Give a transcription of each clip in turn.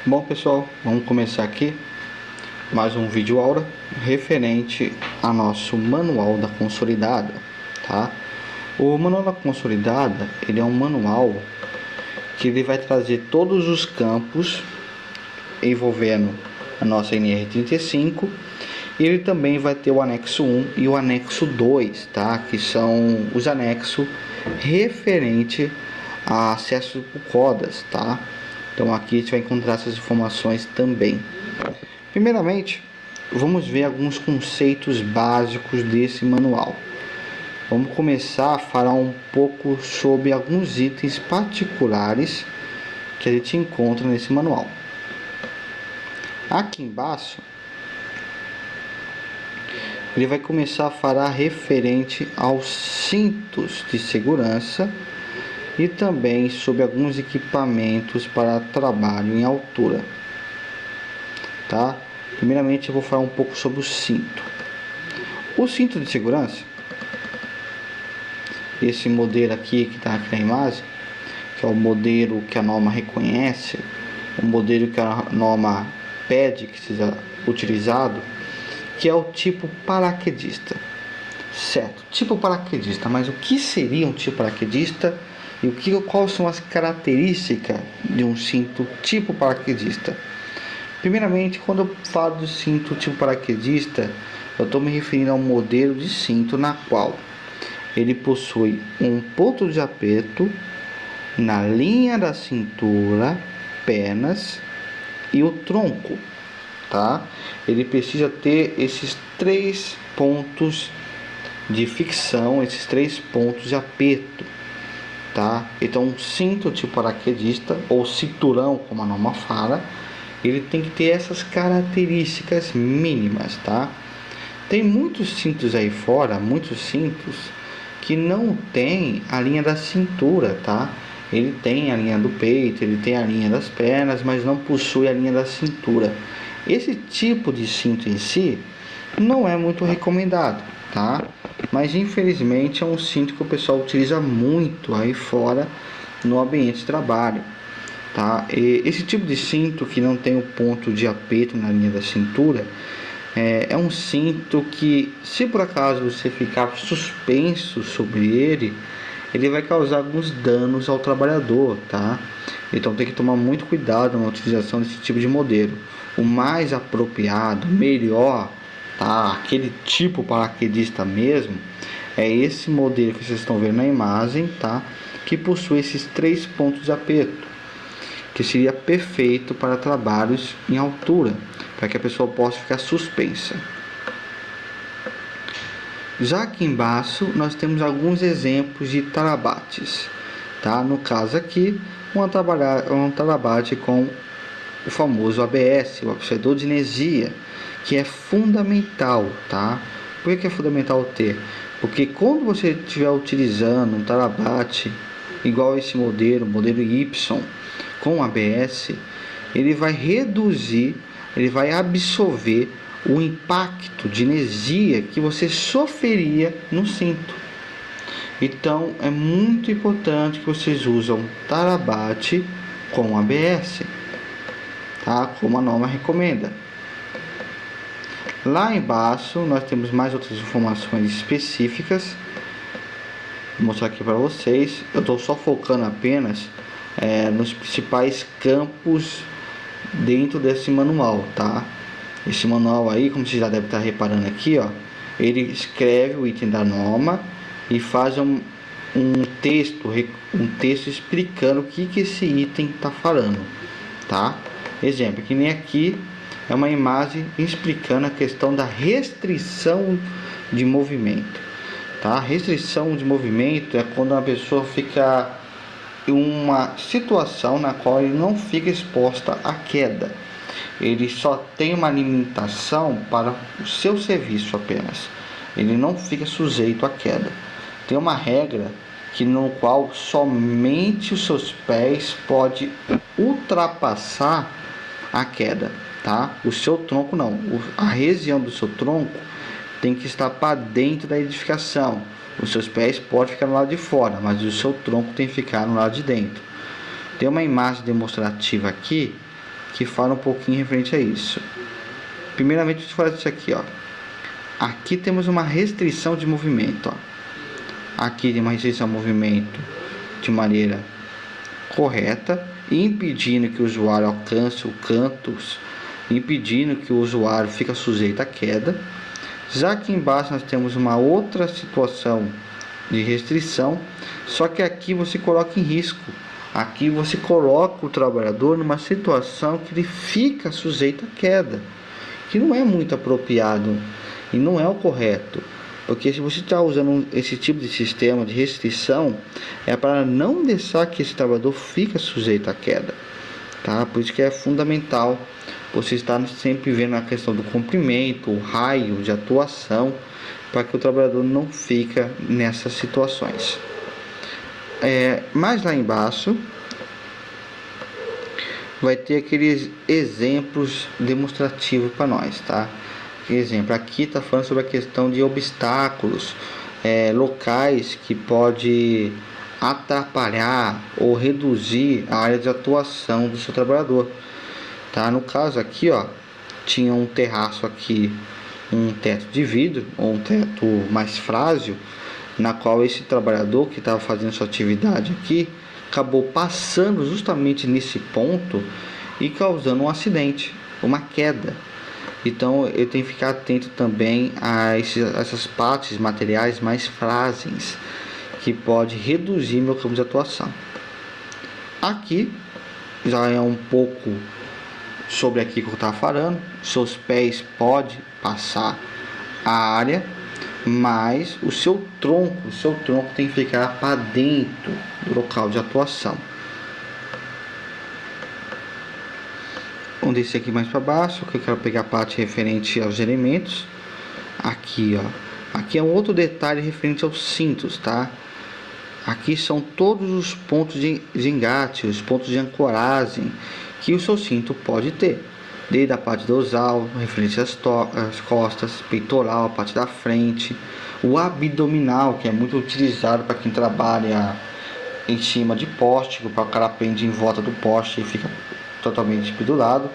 Bom pessoal, vamos começar aqui mais um vídeo aula referente ao nosso manual da consolidada, tá? O manual da consolidada, ele é um manual que ele vai trazer todos os campos envolvendo a nossa NR35. E ele também vai ter o anexo 1 e o anexo 2, tá? Que são os anexos referente a acesso por codas, tá? Então aqui a gente vai encontrar essas informações também. Primeiramente, vamos ver alguns conceitos básicos desse manual. Vamos começar a falar um pouco sobre alguns itens particulares que a gente encontra nesse manual. Aqui embaixo, ele vai começar a falar referente aos cintos de segurança e também sobre alguns equipamentos para trabalho em altura, tá? Primeiramente eu vou falar um pouco sobre o cinto. O cinto de segurança, esse modelo aqui que está aqui na imagem, que é o modelo que a norma reconhece, o modelo que a norma pede que seja utilizado, que é o tipo paraquedista, certo? Tipo paraquedista, mas o que seria um tipo paraquedista e quais são as características de um cinto tipo paraquedista? Primeiramente, quando eu falo do cinto tipo paraquedista, eu estou me referindo a um modelo de cinto na qual ele possui um ponto de aperto na linha da cintura, pernas e o tronco, tá? Ele precisa ter esses 3 pontos de ficção, esses 3 pontos de aperto, tá? Então, um cinto tipo paraquedista ou cinturão, como a norma fala, ele tem que ter essas características mínimas, tá? Tem muitos cintos aí fora, muitos cintos que não tem a linha da cintura, tá? Ele tem a linha do peito, ele tem a linha das pernas, mas não possui a linha da cintura. Esse tipo de cinto em si não é muito recomendado, tá? Mas infelizmente é um cinto que o pessoal utiliza muito aí fora no ambiente de trabalho, tá? E esse tipo de cinto que não tem o ponto de aperto na linha da cintura é um cinto que, se por acaso você ficar suspenso sobre ele, ele vai causar alguns danos ao trabalhador, tá? Então tem que tomar muito cuidado na utilização desse tipo de modelo. O mais apropriado, melhor, tá? Aquele tipo paraquedista mesmo, é esse modelo que vocês estão vendo na imagem, tá? Que possui esses 3 pontos de aperto, que seria perfeito para trabalhos em altura, para que a pessoa possa ficar suspensa. Já aqui embaixo nós temos alguns exemplos de tarabates, tá? No caso aqui, um tarabate com o famoso ABS, o absorvedor de energia, que é fundamental, tá? Por que é fundamental ter? Porque quando você estiver utilizando um tarabate igual esse modelo Y, com ABS, ele vai reduzir, ele vai absorver o impacto de energia que você sofreria no cinto. Então é muito importante que vocês usem tarabate com ABS, tá? Como a norma recomenda. Lá embaixo nós temos mais outras informações específicas. Vou mostrar aqui para vocês. Eu estou só focando apenas nos principais campos dentro desse manual, tá? Esse manual aí, como você já deve estar reparando aqui, ó, ele escreve o item da norma e faz um texto explicando o que esse item está falando, tá? Exemplo, que nem aqui é uma imagem explicando a questão da restrição de movimento, tá? Restrição de movimento é quando a pessoa fica em uma situação na qual ele não fica exposta à queda. Ele só tem uma limitação para o seu serviço apenas. Ele não fica sujeito à queda. Tem uma regra no qual somente os seus pés podem ultrapassar a queda, tá? O seu tronco não. A região do seu tronco tem que estar para dentro da edificação. Os seus pés podem ficar no lado de fora, mas o seu tronco tem que ficar no lado de dentro. Tem uma imagem demonstrativa aqui que fala um pouquinho referente a isso. Primeiramente, deixa eu falar disso aqui, ó. Aqui temos uma restrição de movimento, ó. Aqui tem uma restrição de movimento de maneira correta, impedindo que o usuário alcance os cantos, impedindo que o usuário fique sujeito à queda. Já aqui embaixo nós temos uma outra situação de restrição, só que aqui você coloca em risco. Aqui você coloca o trabalhador numa situação que ele fica sujeito à queda, que não é muito apropriado e não é o correto. Porque se você está usando esse tipo de sistema de restrição, é para não deixar que esse trabalhador fique sujeito à queda, tá? Por isso que é fundamental você estar sempre vendo a questão do comprimento, o raio de atuação, para que o trabalhador não fique nessas situações. Mais lá embaixo vai ter aqueles exemplos demonstrativos para nós, tá? Exemplo, aqui está falando sobre a questão de obstáculos, locais que pode atrapalhar ou reduzir a área de atuação do seu trabalhador, tá? No caso aqui, ó, tinha um terraço aqui, um teto de vidro ou um teto mais frágil, na qual esse trabalhador que estava fazendo sua atividade aqui acabou passando justamente nesse ponto e causando um acidente, uma queda. Então eu tenho que ficar atento também a essas partes materiais mais frágeis, que pode reduzir meu campo de atuação. Aqui já é um pouco sobre aqui que eu estava falando. Seus pés podem passar a área, mas o seu tronco tem que ficar para dentro do local de atuação. Vamos descer aqui mais para baixo, que eu quero pegar a parte referente aos elementos. Aqui, ó, aqui é um outro detalhe referente aos cintos, tá? Aqui são todos os pontos de engate, os pontos de ancoragem que o seu cinto pode ter, desde a parte dorsal, referente às costas, peitoral, a parte da frente, o abdominal, que é muito utilizado para quem trabalha em cima de poste, para o cara prende em volta do poste e fica totalmente pendurado,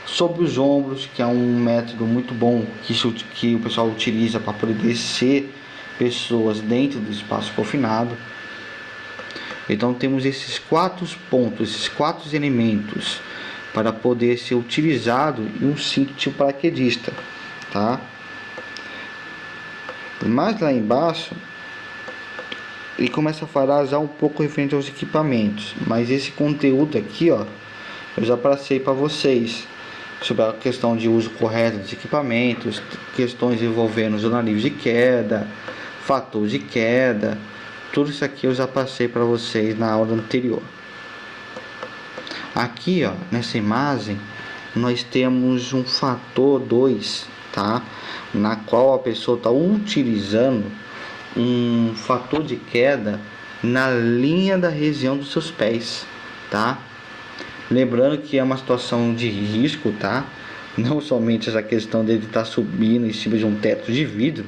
sobre os ombros, que é um método muito bom que o pessoal utiliza para poder descer pessoas dentro do espaço confinado. Então temos esses 4 pontos, esses 4 elementos para poder ser utilizado em um cinto tipo paraquedista, tá? Mas lá embaixo ele começa a falar já um pouco referente aos equipamentos, mas esse conteúdo aqui, ó, eu já passei para vocês sobre a questão de uso correto dos equipamentos, questões envolvendo zona livre de queda, fator de queda, tudo isso aqui eu já passei para vocês na aula anterior. Aqui, ó, nessa imagem nós temos um fator 2, tá? Na qual a pessoa está utilizando um fator de queda na linha da região dos seus pés, tá? Lembrando que é uma situação de risco, tá? Não somente essa questão dele estar subindo em cima de um teto de vidro,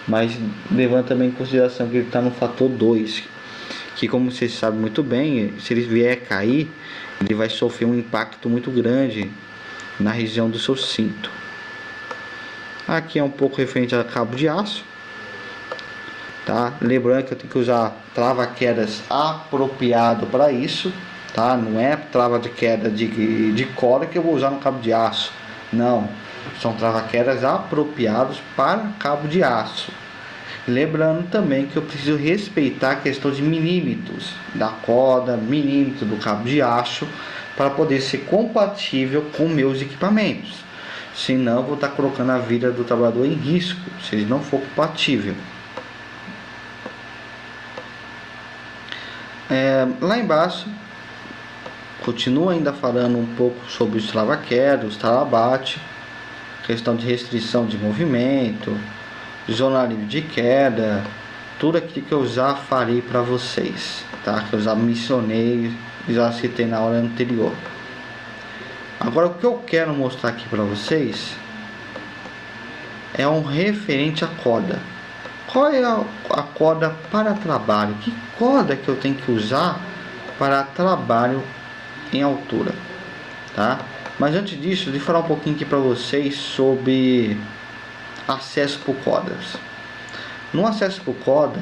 mas levando também em consideração que ele está no fator 2, que, como vocês sabem muito bem, se ele vier a cair, ele vai sofrer um impacto muito grande na região do seu cinto. Aqui é um pouco referente a cabo de aço, tá? Lembrando que eu tenho que usar trava-quedas apropriado para isso, tá? Não é trava de queda de corda que eu vou usar no cabo de aço, não, são trava-quedas apropriados para cabo de aço. Lembrando também que eu preciso respeitar a questão de milímetros da corda, milímetros do cabo de aço, para poder ser compatível com meus equipamentos. Senão eu vou estar colocando a vida do trabalhador em risco, se ele não for compatível. Lá embaixo continua ainda falando um pouco sobre os trava-queda, os trava-bate, questão de restrição de movimento, zona livre de queda, tudo aquilo que eu já falei para vocês, tá? Que eu já mencionei, já citei na aula anterior. Agora o que eu quero mostrar aqui para vocês é um referente à corda. Qual é a corda para trabalho? Que corda que eu tenho que usar para trabalho em altura, tá? Mas antes disso, deixa eu falar um pouquinho aqui para vocês sobre acesso por cordas. No acesso por corda,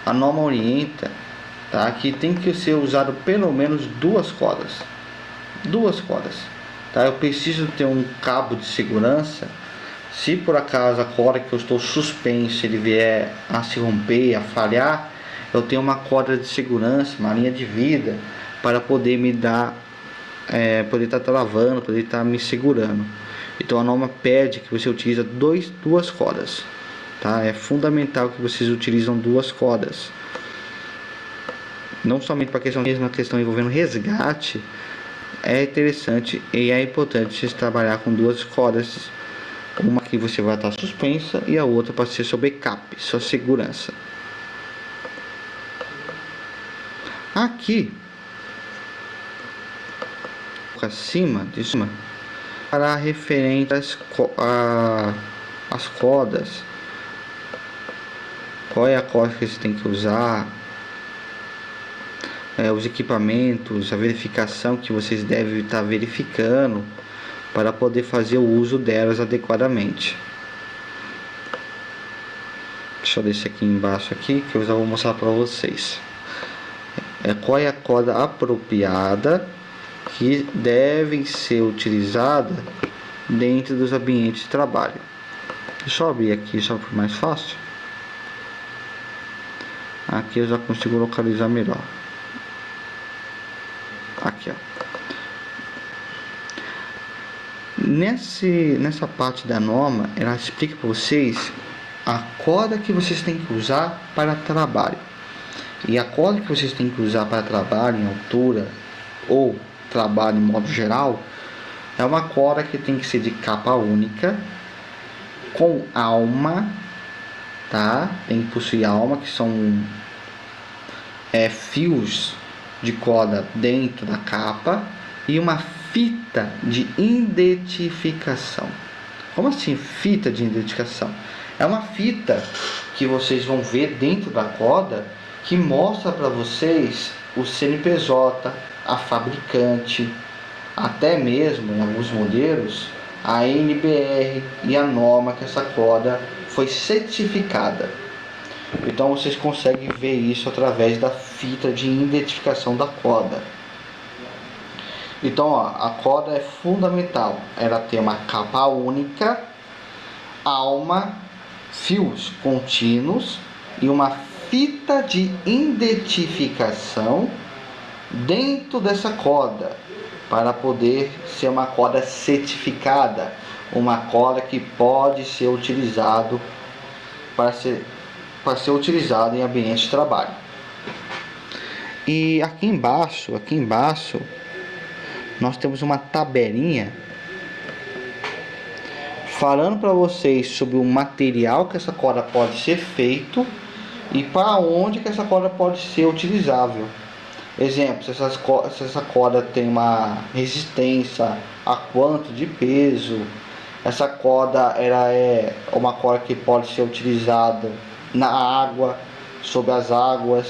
a norma orienta, tá, que tem que ser usado pelo menos duas cordas, tá? Eu preciso ter um cabo de segurança. Se por acaso a corda que eu estou suspenso ele vier a se romper, a falhar, eu tenho uma corda de segurança, uma linha de vida, para poder me dar, poder estar travando, poder estar me segurando. Então a norma pede que você utilize duas cordas, tá? É fundamental que vocês utilizam duas cordas, não somente para a questão, mesmo a questão envolvendo resgate. É interessante e é importante vocês trabalhar com duas cordas, uma que você vai estar suspensa e a outra para ser seu backup, sua segurança. Aqui acima de cima para referente às cordas, qual é a corda que você tem que usar, os equipamentos, a verificação que vocês devem estar verificando para poder fazer o uso delas adequadamente. Deixa eu descer aqui embaixo aqui que eu já vou mostrar para vocês. Qual é a corda apropriada que deve ser utilizada dentro dos ambientes de trabalho. Deixa eu abrir aqui só para mais fácil. Aqui eu já consigo localizar melhor. Aqui, ó. Nessa parte da norma, ela explica para vocês a corda que vocês têm que usar para trabalho. E a corda que vocês têm que usar para trabalho em altura ou trabalho em modo geral é uma corda que tem que ser de capa única, com alma, tá? Tem que possuir alma, que são fios de corda dentro da capa, e uma fita de identificação. Como assim fita de identificação? É uma fita que vocês vão ver dentro da corda que mostra para vocês o CNPJ, a fabricante, até mesmo em alguns modelos a NBR e a norma que essa corda foi certificada. Então vocês conseguem ver isso através da fita de identificação da corda. Então, ó, a corda é fundamental, ela tem uma capa única, alma, fios contínuos e uma fita de identificação dentro dessa corda, para poder ser uma corda certificada, uma corda que pode ser utilizado para ser utilizado em ambiente de trabalho. E aqui embaixo nós temos uma tabelinha falando para vocês sobre o material que essa corda pode ser feito e para onde que essa corda pode ser utilizável. Exemplo, se essa corda tem uma resistência a quanto de peso, essa corda ela é uma corda que pode ser utilizada na água, sob as águas.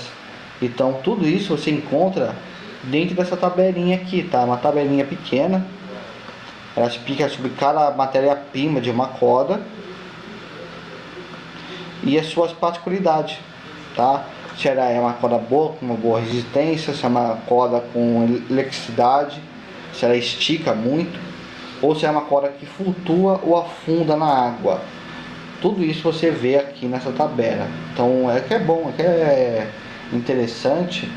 Então tudo isso você encontra dentro dessa tabelinha aqui, tá? Uma tabelinha pequena, ela explica sobre cada matéria-prima de uma corda e as suas particularidades, tá? Se ela é uma corda boa, com uma boa resistência, se é uma corda com elasticidade, se ela estica muito, ou se é uma corda que flutua ou afunda na água. Tudo isso você vê aqui nessa tabela. Então é bom, é interessante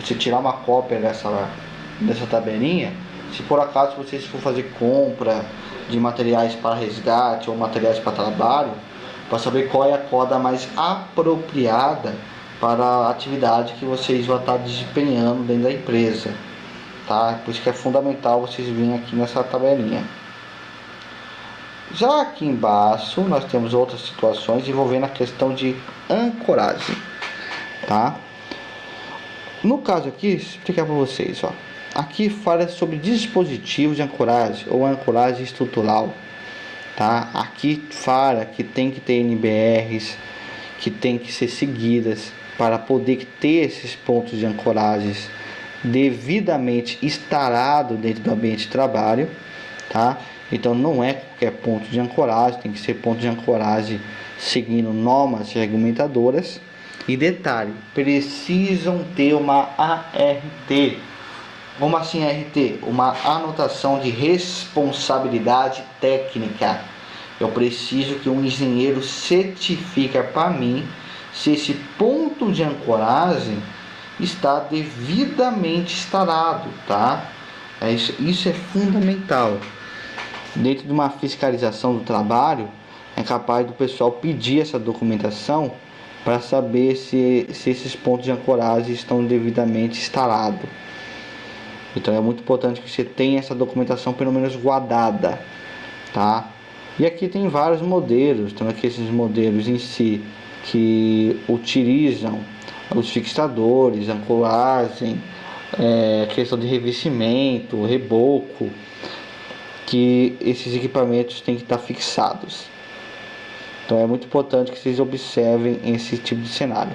você tirar uma cópia dessa tabelinha. Se por acaso vocês for fazer compra de materiais para resgate ou materiais para trabalho, para saber qual é a corda mais apropriada para a atividade que vocês vão estar desempenhando dentro da empresa, tá? Por isso que é fundamental vocês virem aqui nessa tabelinha. Já aqui embaixo nós temos outras situações envolvendo a questão de ancoragem, tá? No caso aqui, vou explicar para vocês, ó. Aqui fala sobre dispositivos de ancoragem ou ancoragem estrutural, tá? Aqui fala que tem que ter NBRs, que tem que ser seguidas para poder ter esses pontos de ancoragens devidamente instalado dentro do ambiente de trabalho, tá? Então não é qualquer ponto de ancoragem, tem que ser ponto de ancoragem seguindo normas regimentadoras. E detalhe, precisam ter uma ART. Como assim ART? Uma anotação de responsabilidade técnica. Eu preciso que um engenheiro certifique para mim se esse ponto de ancoragem está devidamente instalado, tá? Isso é fundamental. Dentro de uma fiscalização do trabalho, é capaz do pessoal pedir essa documentação para saber se esses pontos de ancoragem estão devidamente instalados. Então é muito importante que você tenha essa documentação pelo menos guardada, tá? E aqui tem vários modelos, então aqui esses modelos em si que utilizam os fixadores, ancoragem, questão de revestimento, reboco, que esses equipamentos têm que estar fixados. Então é muito importante que vocês observem esse tipo de cenário.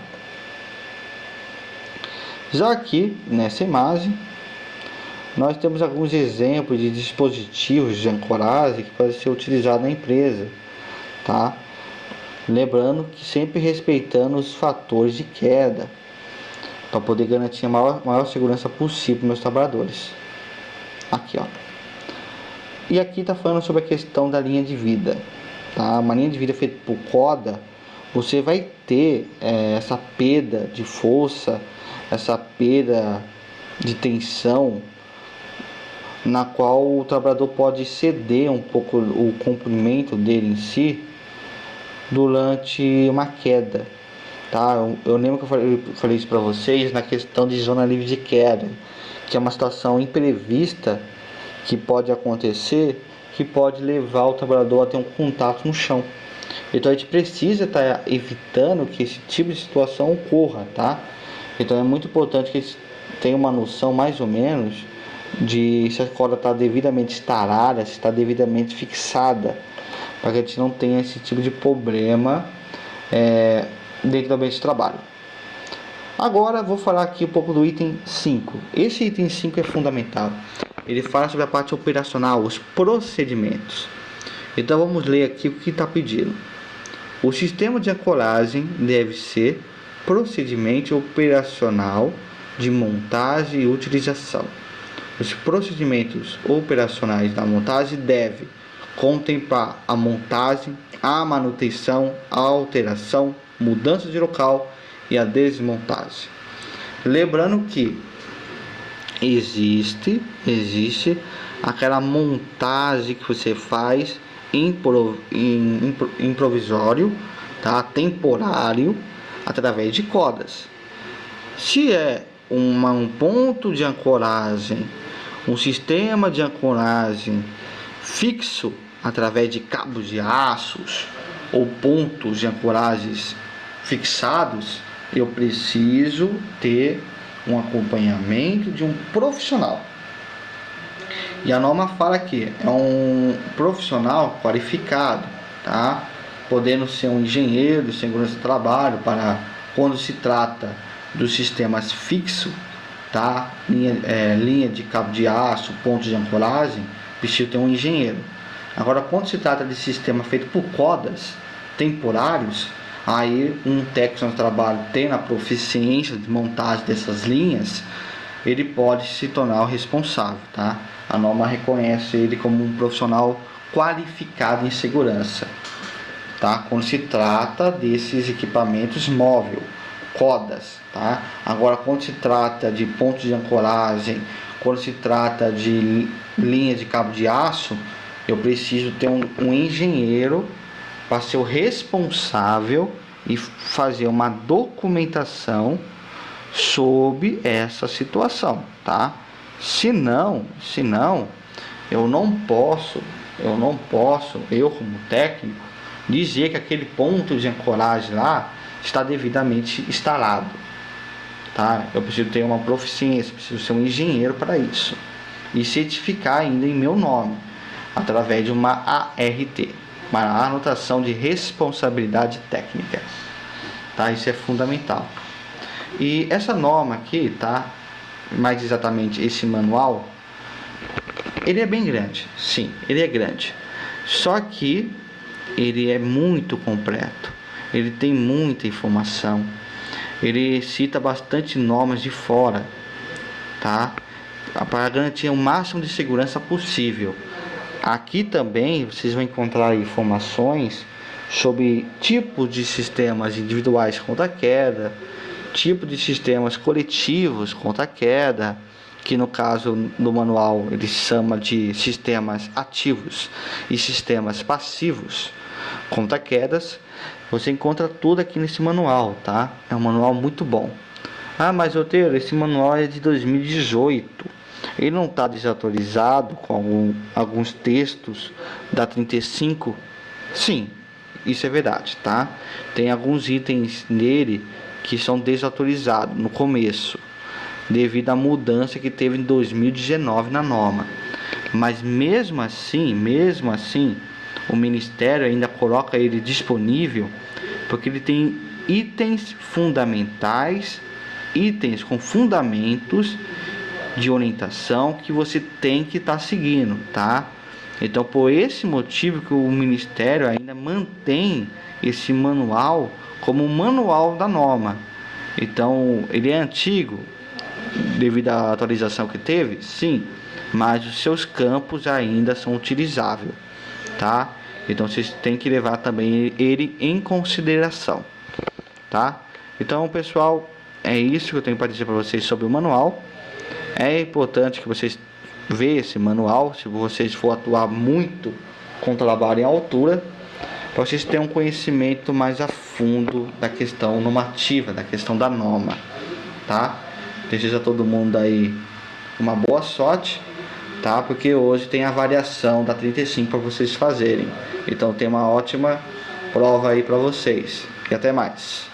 Já aqui nessa imagem nós temos alguns exemplos de dispositivos de ancoragem que podem ser utilizados na empresa, tá? Lembrando que sempre respeitando os fatores de queda, para poder garantir a maior segurança possível para meus trabalhadores. Aqui, ó. E aqui está falando sobre a questão da linha de vida, tá? Uma linha de vida feita por corda, você vai ter essa perda de força, essa perda de tensão, na qual o trabalhador pode ceder um pouco o comprimento dele em si durante uma queda, tá? Eu lembro que eu falei isso para vocês na questão de zona livre de queda, que é uma situação imprevista que pode acontecer, que pode levar o trabalhador a ter um contato no chão. Então a gente precisa estar evitando que esse tipo de situação ocorra, tá? Então é muito importante que eles tenham uma noção mais ou menos de se a corda está devidamente instalada, se está devidamente fixada, para que a gente não tenha esse tipo de problema dentro do ambiente de trabalho. Agora vou falar aqui um pouco do item 5. Esse item 5 é fundamental. Ele fala sobre a parte operacional, os procedimentos. Então vamos ler aqui o que está pedindo. O sistema de ancoragem deve ser procedimento operacional de montagem e utilização. Os procedimentos operacionais da montagem devem contemplar a montagem, a manutenção, a alteração, mudança de local e a desmontagem. Lembrando que existe aquela montagem que você faz improvisório, tá? Temporário, através de cordas. Se é um ponto de ancoragem, um sistema de ancoragem fixo através de cabos de aços ou pontos de ancoragens fixados, eu preciso ter um acompanhamento de um profissional. E a norma fala que é um profissional qualificado, tá? Podendo ser um engenheiro de segurança do trabalho, para quando se trata dos sistemas fixos, tá? Linha de cabo de aço, pontos de ancoragem, precisa ter um engenheiro. Agora, quando se trata de sistema feito por cordas temporários, aí um técnico de trabalho tendo a proficiência de montagem dessas linhas, ele pode se tornar o responsável, tá? A norma reconhece ele como um profissional qualificado em segurança, tá? Quando se trata desses equipamentos móveis, cordas, tá? Agora, quando se trata de pontos de ancoragem, quando se trata de linha de cabo de aço, eu preciso ter um engenheiro para ser o responsável e fazer uma documentação sobre essa situação, tá? Senão, eu não posso, eu como técnico, dizer que aquele ponto de ancoragem lá está devidamente instalado, tá? Eu preciso ter uma proficiência, preciso ser um engenheiro para isso e certificar ainda em meu nome através de uma ART, uma anotação de responsabilidade técnica, tá? Isso é fundamental. E essa norma aqui, tá? mais exatamente esse manual, ele é bem grande, sim, ele é grande. Só que ele é muito completo, ele tem muita informação, ele cita bastante normas de fora, tá? Para garantir o máximo de segurança possível. Aqui também vocês vão encontrar informações sobre tipos de sistemas individuais contra queda, tipo de sistemas coletivos contra queda, que no caso do manual ele chama de sistemas ativos e sistemas passivos contra quedas. Você encontra tudo aqui nesse manual, tá? É um manual muito bom. Ah, mas Oteiro, esse manual é de 2018. Ele não está desatualizado com alguns textos da 35? Sim, isso é verdade, tá? Tem alguns itens nele que são desatualizados no começo, devido à mudança que teve em 2019 na norma. Mas mesmo assim, o Ministério ainda coloca ele disponível, porque ele tem itens fundamentais, itens com fundamentos de orientação que você tem que estar seguindo, tá? Então, por esse motivo que o Ministério ainda mantém esse manual como manual da norma. Então, ele é antigo devido à atualização que teve, sim, mas os seus campos ainda são utilizáveis, tá? Então, vocês têm que levar também ele em consideração, tá? Então, pessoal, é isso que eu tenho para dizer para vocês sobre o manual. É importante que vocês vejam esse manual, se vocês for atuar muito com trabalho em altura, para vocês terem um conhecimento mais a fundo da questão normativa, da questão da norma, tá? Desejo a todo mundo aí uma boa sorte, tá? Porque hoje tem a variação da 35 para vocês fazerem. Então tem uma ótima prova aí para vocês. E até mais.